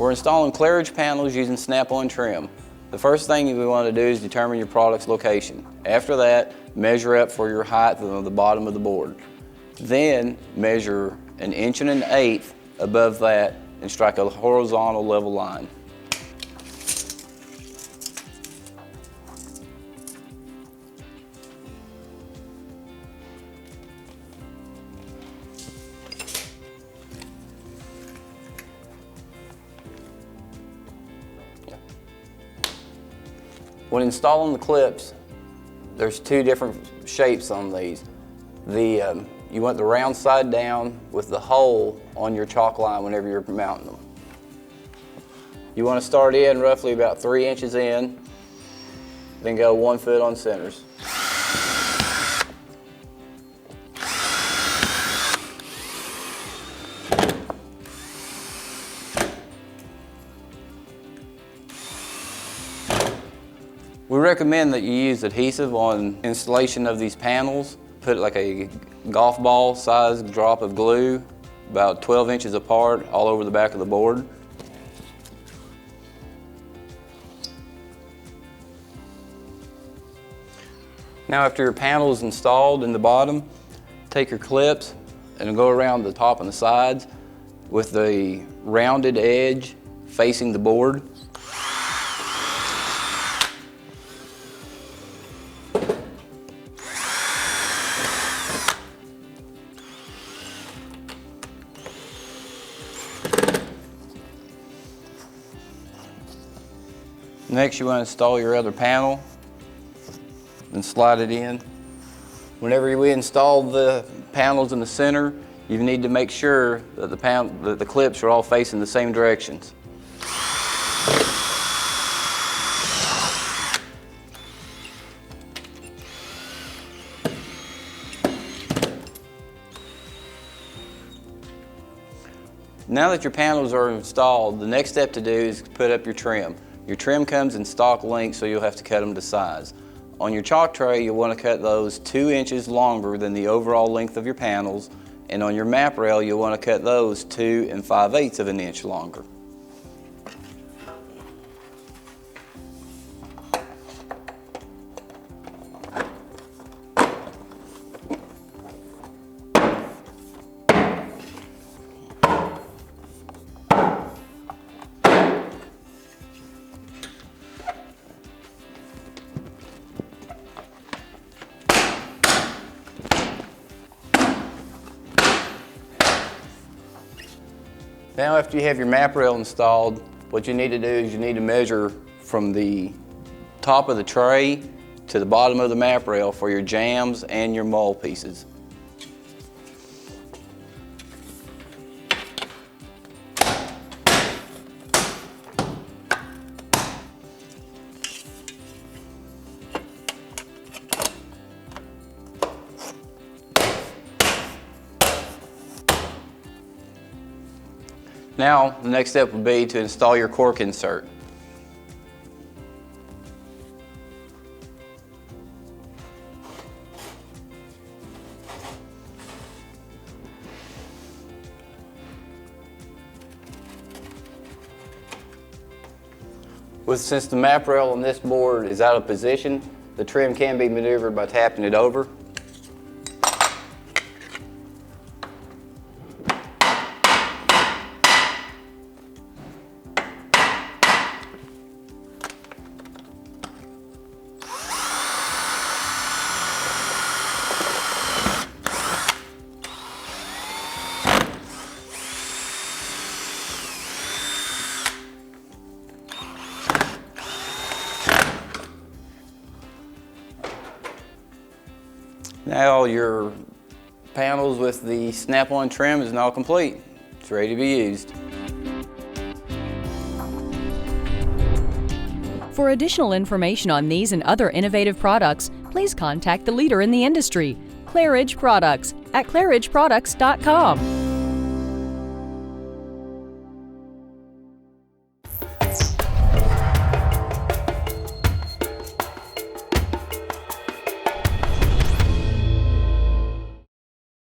We're installing Claridge panels using snap-on trim. The first thing we want to do is determine your product's location. After that, measure up for your height on the bottom of the board. Then measure 1 1/8 inches above that and strike a horizontal level line. When installing the clips, there's two different shapes on these. You want the round side down with the hole on your chalk line whenever you're mounting them. You want to start in roughly about 3 inches in, then go 1 foot on centers. We recommend that you use adhesive on installation of these panels. Put like a golf ball size drop of glue about 12 inches apart all over the back of the board. Now after your panel is installed in the bottom, take your clips and go around the top and the sides with the rounded edge facing the board. Next, you want to install your other panel and slide it in. Whenever we install the panels in the center, you need to make sure that the clips are all facing the same directions. Now that your panels are installed, the next step to do is put up your trim. Your trim comes in stock length, so you'll have to cut them to size. On your chalk tray, you'll want to cut those 2 inches longer than the overall length of your panels, and on your map rail, you'll want to cut those 2 5/8 of an inch longer. Now after you have your map rail installed, what you need to do is you need to measure from the top of the tray to the bottom of the map rail for your jambs and your mull pieces. Now, the next step would be to install your cork insert. Since the map rail on this board is out of position, the trim can be maneuvered by tapping it over. Now your panels with the snap-on trim is now complete. It's ready to be used. For additional information on these and other innovative products, please contact the leader in the industry, Claridge Products, at claridgeproducts.com.